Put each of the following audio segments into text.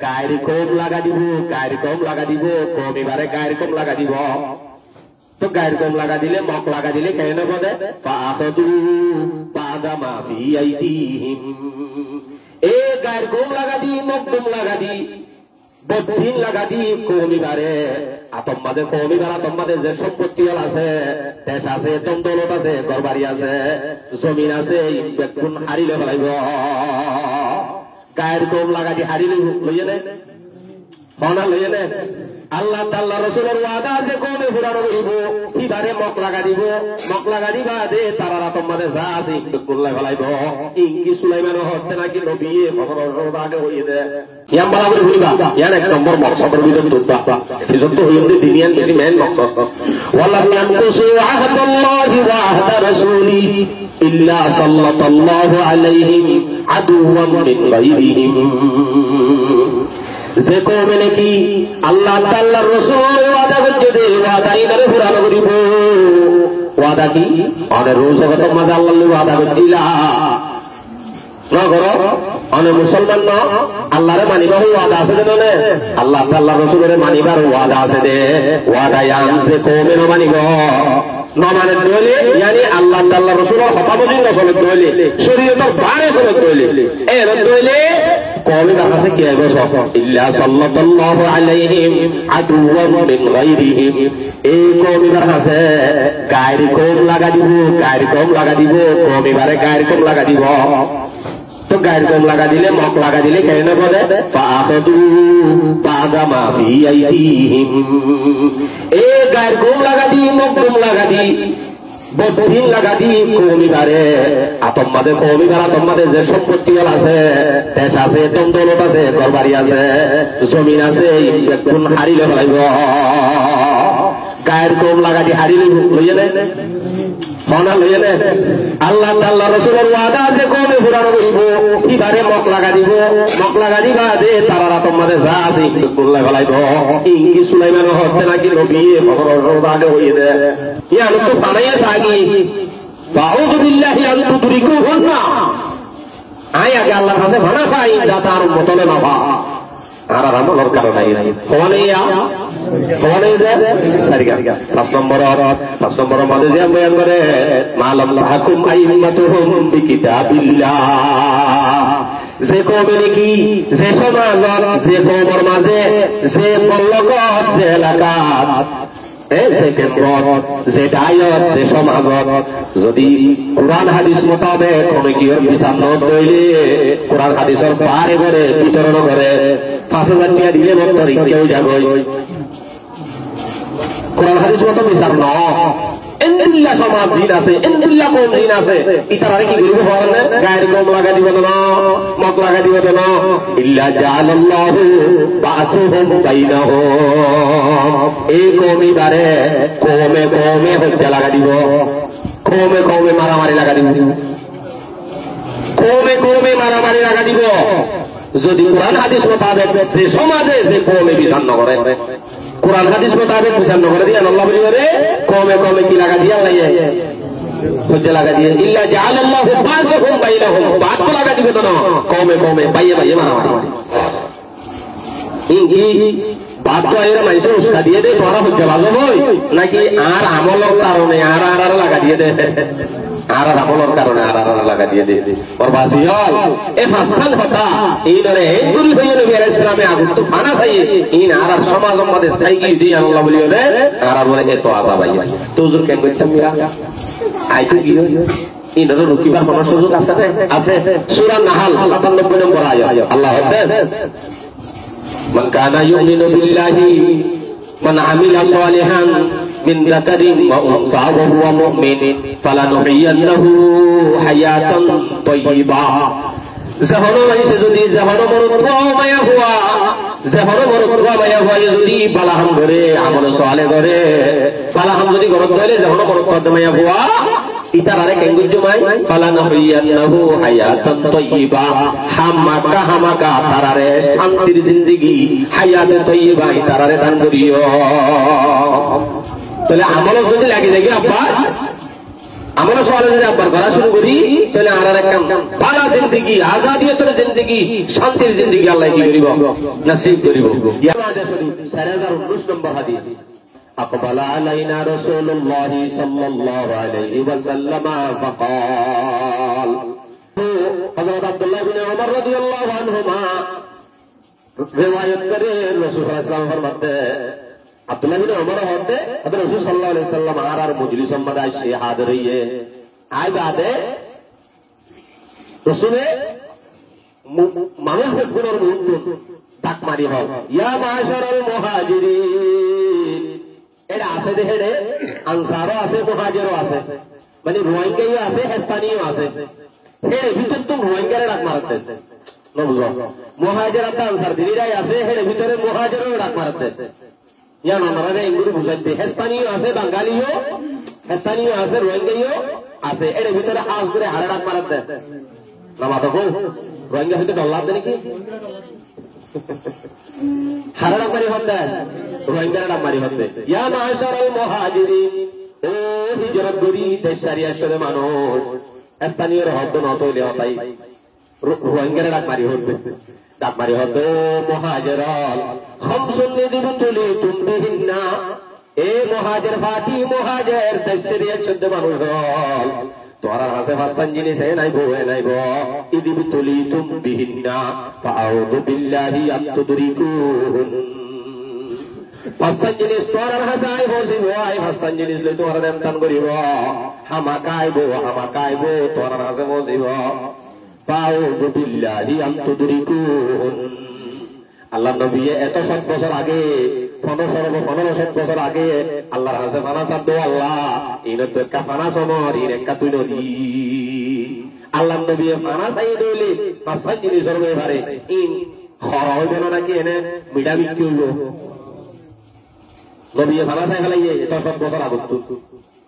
গায়ের কম লাগা দিব, গায়ের কম লাগা দিব, কম এবারে গায়ের কম লাগা দিব। তো গায়ের কম লাগা দিলে, মক লাগা দিলে কেন বলে ফাআখাযু বা'দা মা ফি আইদিহিম। এ গায়ের কম লাগা দি, মক কম লাগা দি, বদ্দিন লাগা দি কমিবারে আতম্বাদে কমিবার আতম্বাদে যে সম্পত্তি আছে, দেশ আছে, দৌলত আছে, ঘরবাড়ি আছে, জমিন আছে, বেগুন হারিলে ফেলাইব। গায়ের কম লাগা দি হারিলে লইয়ে নে হনা লইয়ে নে। আল্লাহ তাআলা রাসূলের ওয়াদা আছে কমে ফুরানো দিব, এবারে মক লাগা দিব, মক লাগা দিবা দে তারা তোমাদের যা আছে বেগুন ফেলাইব। ইংকি সুলাইমান হতে নাকি নবী খবর আগে হইয়ে দে ইয়াম বালা করে ভুলিবা ইয়ার এক নম্বর মকসদের ভিতর দুটা সেজন্য হইতে দিনিয়ান বেশি মেন মকসদ ওয়াল্লাহ ইয়ানকুসু আহদাল্লাহি ওয়া আহদা রাসূলি ইল্লা সাল্লাল্লাহু আলাইহিম আদুওয়াম মিন গায়রিহিম। যে কওমে নাকি আল্লাহ তাআলার রাসূল ওয়াদা করতে দে ওয়াদা ইনারে পুরানো করিব। ওয়াদা কি অনেক রোজ জগতের মাঝে আল্লাহ ওয়াদা করছিলা না করো অনেক মুসলমান ন আল্লাহরে মানিবার ওয়াদা আছে দে ননে আল্লাহ তাআলার রাসূলের মানিবার ওয়াদা আছে দে। ওয়াদা ইয়াম যে কওমে ন মানিব নমানে দইলে ইয়ানি আল্লাহ তাআলার রাসূলের কথা বুঝি না চলে দইলে শরীয়তের বাইরে চলে দইলে এর দইলে কওমে কাছে কি আইব সব ইল্লা সাল্লাল্লাহু আলাইহিম আদুওয়াম মিন গায়রিহিম। এই কওমের কাছে গায়ের কম লাগা দিব, গায়ের কম লাগা দিব, কওমেবারে গায়ের কম লাগা দিব। তো গায়ের কম লাগা দিলে, মক লাগা দিলে কেন বলে ফাআখাযু বা'দা মা ফি আইদিহিম। এ গায়ের কম লাগা দি, মক কম লাগা দি, বদ্দিন লাগা দি কওমিবারে আতম্বাদে কওমিবার আতম্বাদে যে সম্পত্তি আছে, দেশ আছে, দৌলত আছে, ঘরবাড়ি আছে, জমিন আছে, বেগুন হারিলে ফেলাইব। গায়ের কম লাগা দি হারিলে লইয়ে নে হনা লইয়ে নে। আল্লাহ তাআলা রাসূলের ওয়াদা আছে কওমে পুরানো করব, এবারে মক লাগা দিব, মক লাগা দিবা দে তারা তোমাদের যা আছে বেগুন ফেলাইব। ইংকি সুলাইমান হতে নাকি নবী খবর আগে হইয়ে দে ইয়ান তো বানাইয়া সাগি বাউযু বিল্লাহি আন তুদরিকুহুন্না। আয় আগে আল্লাহর কাছে মানা চাই দাতার মতলে না বা আর আমলের কারণে ফোনেয়া ফোনে যে সারিগা 5 নম্বর মাঝে যে বয়ান করে মালাম হাকুম আইম্মাতুহুম বিকিতাবিল্লাহ। যে কওমে নাকি যে সমাজ যে কওমের মাঝে যে মল্লকত যে এলাকা যে কেন্দ্র যে দায়ত যে সমাজত যদি কোরআন হাদিস মোতাবেক কোন কিয়র বিচার নইলে কোরআন হাদিসের বারে বারে বিতরণ করে 5,000 টাকা দিলে বর্তরি কেউ যাবে কোরআন হাদিস মতো বিচার ন এন্দিল্লা সমাজ জিন আছে, এন্দিল্লা কোন জিন আছে, ইতারে কি করিব বলেন গায়ের কম লাগা দিব না, মক লাগা দিব না ইল্লা জাআলাল্লাহু বাসুহুম বাইনাহুম। এই কওমিবারে কওমে কওমে হত্যা লাগা দিব, কওমে কওমে মারামারি লাগা দিব, কওমে কওমে মারামারি লাগা দিব। যদি কোরআন হাদিস মোতাবেক যে সমাজে যে কওমে বিচার ন করে, কোরআন হাদিস মোতাবেক বিচার ন করে দিয়ে আল্লাহ বলি করে কওমে কওমে কি লাগা দিয়া লাগে হত্যা লাগা দিয়ে ইল্লা জাআলাল্লাহু বাসুহুম বাইনাহুম। বাদ লাগা দিবে তো না কওমে কওমে বাইয়ে বাইয়ে মারামারি ইংকি বাদ তো এর মাইসে উস্কা দিয়ে দে তোরা হত্যা ভালো হই নাকি আর আমলের কারণে আর লাগা দিয়ে দে আর আমলের কারণে আর লাগা দিয়ে দে ওর বাসি হল এ ফাসাল হতা ইনরে গুল হইয়ে নবী আলাইহিস সালামে আগুন তো ফানা চাই ইন আর সমাজের মধ্যে চাই কি দি আল্লাহ বলিও রে আর বলে এত আযা ভাই তো হুজুর কেন কইতাম মিয়া আইতো কি ইনরে রুকিবার কোন সুযোগ আছে আছে সূরা নাহাল 97 নম্বর আয়াত আল্লাহ হাফেজ মান কানা ইউমিনু বিল্লাহি মান আমিলা সালিহান মিন যাকারিন ওয়া উনসা ওয়া হুয়া মুমিন ফালানুহিয়ান্নাহু হায়াতান তাইয়্যিবা। জাহানো মাইসে যদি জাহানো মরত্ব মায়া হুয়া জাহানো মরত্ব মায়া হুয়া যদি বালাহাম ধরে আমল সালে ধরে বালাহাম যদি গরত ধরে জাহানো মরত্ব মায়া হুয়া ইতারারে কেঙ্গুজ মাই ফালানুহিয়ান্নাহু হায়াতান তাইয়্যিবা। হামাকা তারারে শান্তির জিন্দেগি হায়াতে তাইয়্যিবা ইতারারে দান করিও। তাহলে আমল যদি লাগি দেখি আব্বা আমরা সওয়াল যদি আবার করা শুরু করি তাহলে আর একটা ভালো জিন্দেগি আজাদিয়তের জিন্দেগি শান্তির জিন্দেগি আল্লাহ কি করিব নসিব করিব। 4019 নম্বর হাদিস أقبل علينا رسول الله صلى الله عليه وسلم فقال حضرت عبد الله بن عمر رضي الله عنهما روايت करे रसूल सल्लल्लाहु अलैहि वसल्लम फरमाते अब्दुल्लाह बिन उमर होते हजरत रसूल सल्लल्लाहु अलैहि वसल्लम आर मजलिस में आए हाजिर रहिए आए बादे रसूले মানুষ গুণের মুখ ডাক মারি হল ইয়া মাশারাল মুহাজিরিন এটা আছে দেখে রে আনসারও আছে মুহাজিরও আছে মানে রোহিঙ্গাও আছে হিস্পানিও আছে হেরে ভিতর তো রোহিঙ্গারে ডাক মারতে না বুঝো মুহাজির আর আনসার দিনিরাই আছে হেরে ভিতরে মুহাজিরও ডাক মারতে ইয়া নামারে ইংগুরি বুঝাইতে হিস্পানিও আছে বাঙালিও হিস্পানিও আছে রোহিঙ্গাও আছে এর ভিতরে হাস করে হাড় ডাক মারতে না মাথা কো রোহিঙ্গা হইতে ডল্লা দেন কি হাড় ডাক মারি হতে রোহিঙ্গা ডাক মারি হতে ইয়া মাশারাল মুহাজিরিন ও হিজরত করি দেশারিয়া শরে মানুষ স্থানীয় হদ্দ নত হইলে হতাই রোহিঙ্গা ডাক মারি হতে ডাক মারি হতে মুহাজিরাল খামসুন নিদিবতুলি তুমবিহিন্না এ মুহাজির ফাতি মুহাজির দেশারিয়া শরে মানুষ তোরা হাসে ভাষণ জিনিস নাইবো নাইবো ইদিবতুলি তুমবিহিন্না ফাআউযু বিল্লাহি আতুদরিকুন ভাষণ জিনিস তোরা হাসাই বসিব আই ভাষণ জিনিস লই তোরা দেমতান করিব হামাকাইবো তোরা হাসে বসিব ফাআউযু বিল্লাহি আতুদরিকুন আল্লাহ নবী এত 7 বছর আগে 15 বছর আগে আল্লাহর কাছে ফানা সাদ আল্লাহ ইনত কা ফানা সমর ইন কা তুই নদী আল্লাহ নবী ফানা চাই দিলে পাঁচটা জিনিস সরবে পারে ইন খরা হইবে না নাকি এনে মিডা বিক্রি হইব নবী ফানা চাই ফেলাইয়ে এত 7 বছর আগত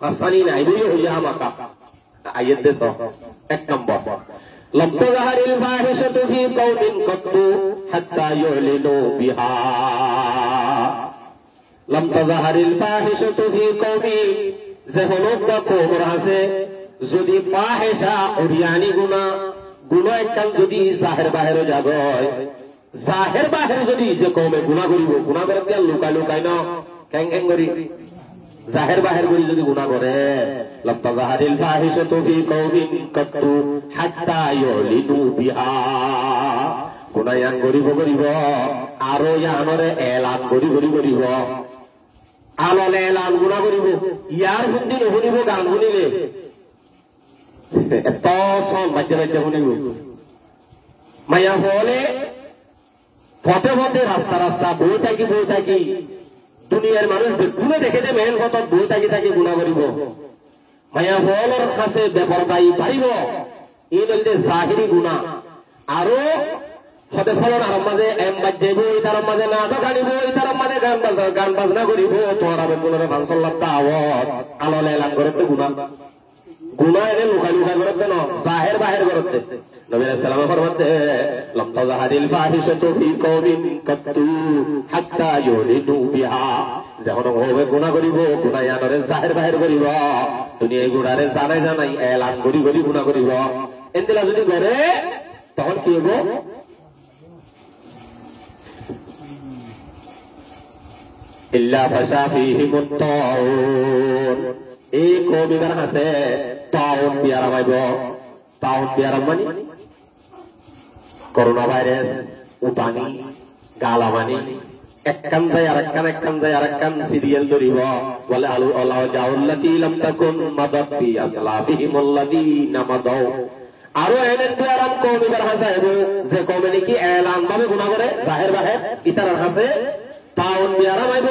পাঁচটানি নাই বই হইয়া আমাকা আয়াত দেশ এক নম্বর لم تظهر الفاحشة في قوم قط حتى يعلنوا بها لم تظهر الفاحشة في قوم زهلوك قومر আছে যদি ফাহিশা ওরিয়ানি গুনাহ একদম যদি জাহির বাহির যাগয় জাহির বাহির যদি যে কওমে গুনাহ করিব গুনাহ করতে লুকাই না কেং করি জাহির বাহির করি যদি গুনাহ করে لم تظهر الفاحشة في قوم قط حتى يعلنوا بها গুনায়ান করিব আরো ইয়ানরে এলান করিব আললে এলান গুনাহ করিব ইয়ার শুনদি নুশুনিব গান শুনিলে এত সব বাজ্যে শুনিব মায়া হলে পথে রাস্তা বই থাকি দুনিয়ার মানুষ গুণে দেখে যে মেন হত বই থাকি গুনাহ করিব মায়া হলর কাছে বেপরদায়ী পারিব ই বলতে জাহিরি গুনাহ আরো হতে ফলন আর মাঝে এম বাজ্যাইব ইতার মাঝে নাটক আনিব ইতার মাঝে গান বাজনা করিব তোরা বেগুনের মাংসল্লাহ দাওয়াত আললে এলান করতে গুনাহ এনে লুকাই করতে না জাহির বাহির করতে নবী সাল্লাল্লাহু আলাইহি ফরমাতে লাম তাযহারিল ফাহিশাতু ফি কওমিন কাত্তু হাত্তা ইউলিনু বিহা যখন হবে গুনাহ করিব গুনাহ ইয়ানরে জাহির বাহির করিব দুনিয়া গুনারে জানাই এলান করি গুনাহ করিব এন্দেলা যদি করে তখন কি হবে ইল্লা ফাশা ফীহিমুত তাউন এই কওমিদের আছে তাউন বিয়ারা মাইব তাউন বিয়ারা মানে করোনা ভাইরাস উপানি গালামানি একখান যায় আরেকখান সিরিয়াল ধরিব বলে আলু আল্লাহ জাউল্লাতি লাম তাকুন মাদাত ফি আসলাবিহিমুল্লাযিনা মাদাউ আরো এনে বিয়ারাম কওমিদের হাসাইব যে কওমে নাকি এলান ভাবে গুনাহ করে জাহির বাহির ইতার হাসে তাউন বিয়ারা মাইব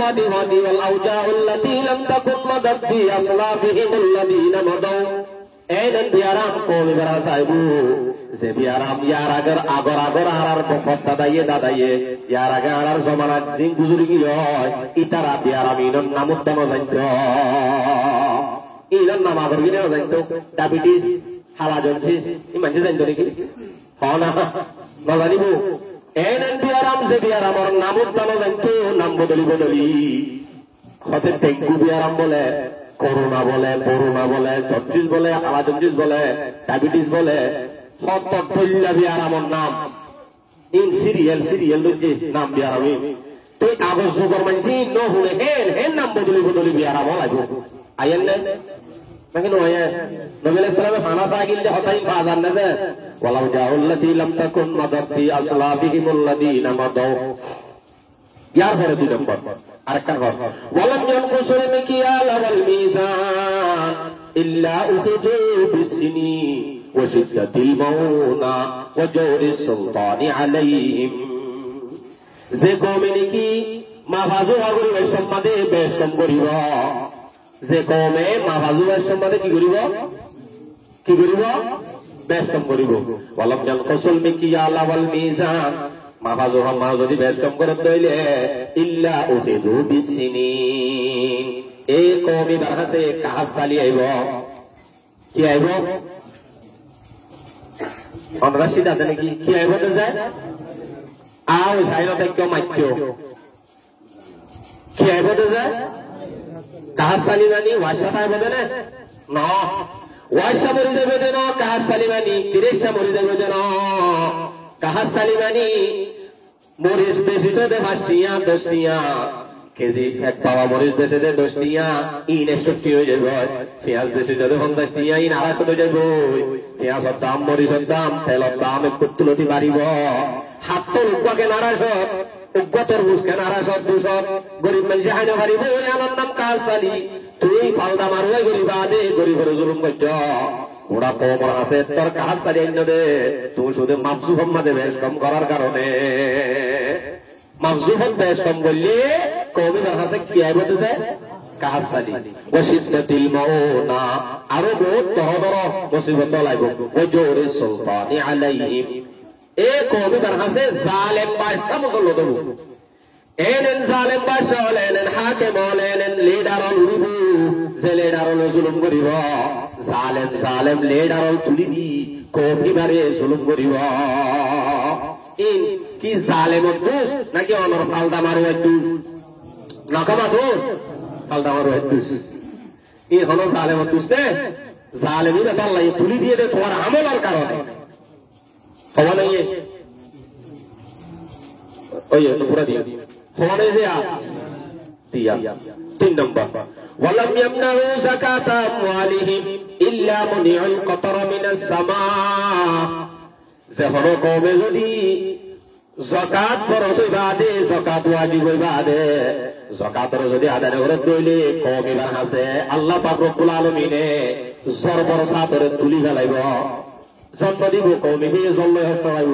ফাদি ওয়াল আউজাউল্লাতি লাম তাকুন মাদাত ফি আসলাবিহিমুল্লাযিনা মাদাউ এনে বিয়ারাম কওমিদের হাসাইব যে বিয়ারাম ইয়ার আগর আর বফতা দাদাইয়ে ইয়ার আগে আর জমানাত দিন গুজরি কি হয় ইতারা বিয়ারাম ইনন নামত ন জানত ইনন নাম আগর গিনে জানত ডায়াবেটিস হালা জন্ডিস ইমানতে জানত নাকি হনা না জানিব এনে বিয়ারাম যে বিয়ারামর নামত ন জানত নাম বদলি হতে টেকু বিয়ারাম বলে করোনা বলে, করোনা বলে, জন্ডিস বলে, আলা জন্ডিস বলে, ডায়াবেটিস বলে, সত্তর ধরলা বিয়ার আমার নাম ইন সিরিয়াল সিরিয়াল নাম বিয়ার আমি তুই কাগজ যুগর মানছি ন হুনে হেন হেন নাম বদলি বদলি বিয়ার আমার লাগবো আইয়েন না নাকি নয় নবী আলাইহিস সালামে খানা সাগিল যে হতাই বাজার না যে ওয়ালাউ জাউল্লাতি লাম তাকুন মাদাতি আসলাবিহিমুল্লাযিনা মাদাউ ইয়ার পরে 2 নম্বর আরেকটা ঘর ওয়ালাম ইয়ানকুসুল মিকিয়াল ওয়াল মিজান ইল্লা উখিযু বিসসিনি ওয়া শিদ্দাতিল মাউনা ওয়া জাওরিস সুলতানি আলাইহিম যে কওমে নাকি মাফাজু আগরের সম্বন্ধে বেশ কম করিব যে কওমে মাফাজু সম্বন্ধে কি করিব বেশ কম করিব ওয়ালাম ইয়ানকুসুল মিকিয়াল ওয়াল মিজান মাফাজু মা যদি বেশ কম করতে হইলে ইল্লা উখিযু বিসসিনিন এই কওমি বারহাসে কাহাস চালি আইব কি আইব অনরাশি দাদা নাকি কি আইব তো যায় আও সাইনতে কেউ মাইতো কি আইব তো যায় কাহাস চালি মানি ওয়াশা আইব না না ওয়াশা মরি যাবে না কাহাস চালি মানি তিরেশা মরি যাবে না কাহাস চালি মানি মরিচ বেশি তো দে 5 টিয়া 10 টিয়া কেজি এক পাওয়া মরিচ বেশি দে 10 টিয়া ইন 61 হয়ে যাবে পেঁয়াজ বেশি যদি 50 টিয়া ইন 250 হয়ে যাবে পেঁয়াজের দাম মরিচের দাম তেলের দাম একটু তুলতি বাড়িব হাত তো উপাকে নারাজ উগ্গতর মুসকে নারাজ 200 গরিব মানুষ হাইনা বাড়িব ওই আনার নাম কাজ চালি তুই ফালদা মারুই গরিব আদে গরিবের জুলুম করছ ওরা কমর আছে তোর কাজ চালি আইন দে তুই শুধু মাফজুফম মাঝে বেশ কম করার কারণে মাফজুফত বেশ কম করলে কওমি বারহাসে কি আইব তো যায় কাজ চালি ওয়া শিদ্দাতিল মাউনা আরো বহুত তরদর মুসিবত লাইব ওয়া জাওরিস সুলতানি আলাইহিম এ কওমি বারহাসে জালেম বাদশা মুসল্লো দেব এনেন জালেম বাদশা এনেন হাকিম এনেন লিডার উড়িবু যে লিডার জুলুম করিব জালেম জালেম লিডার তুলি দি কওমি বারে জুলুম করিব ইন কি জালেমত দোষ নাকি অনর ফালদা মারুয়ার দোষ নাকামা দোষ ফালদা মারুয়ার দোষ এই হলো জালেমত দোষ নে জালেমি ব্যাপার আল্লাহ তুলি দিয়ে দে তোমার আমলের কারণে হওয়া নাই ওই পুরা দিয়ে হওয়া নাই দিয়া 3 নম্বর ওয়ালাম ইয়ামনাউ যাকাতা আমওয়ালিহিম ইল্লা মুনিউল কতরা মিনাস সামা যে হলো কওমে যদি যাকাত ফরজ হইবা দে যাকাত ওয়াজিব হইবা দে যাকাতর যদি আদায় করে দইলে কওমি বারহাসে আল্লাহ পাক রব্বুল আলামিনে জরবর সাতরে তুলি ফেলাইব জন্ম দিব কওমি হে জন্ম হইব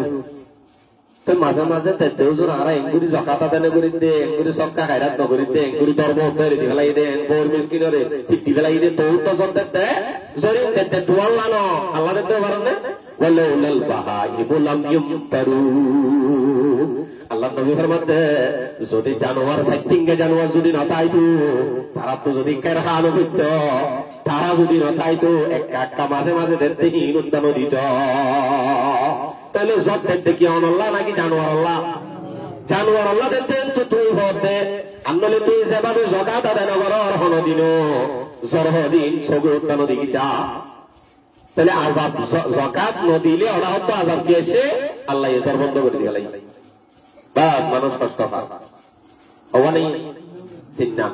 তো মাঝে মাঝে তেতেও জোর আরা এঙ্গুরি যাকাত আদায় করে দে এঙ্গুরি সবকা খায়রাত নগরি দে এঙ্গুরি ধর্ম ধরে দি ফেলাই দে বোর মিসকিনরে ফিটি ফেলাই দে তো তো জন্তে জরিন দে দুয়াল লানো আল্লাহ দে পারেন ওয়ালাউলাল বাহাইবু লাম ইউমতারু আল্লাহ নবী ফরমাতে যদি জানোয়ার সাইটিংগে জানোয়ার যদি না তাইতো তারা তো যদি কেরহানো হইত তারা যদি না তাইতো একটা মাঝে মাঝে দেখতে কি উদ্যান দিত তাহলে জব দেখতে কি আল্লাহ নাকি জানোয়ার আল্লাহ দেখতেন তো তুই হতে আন্দোলন তুই যেভাবে যাকাত আদায় করার হন দিন জরহদিন সগু উদ্যান দিকিটা তাহলে আযাব যাকাত ন দিলে ওরা হতো আযাব দিয়েছে আল্লাহ এসর বন্ধ করে দিলাই বাস মানুষ কষ্ট পায় হওয়া নেই ঠিক না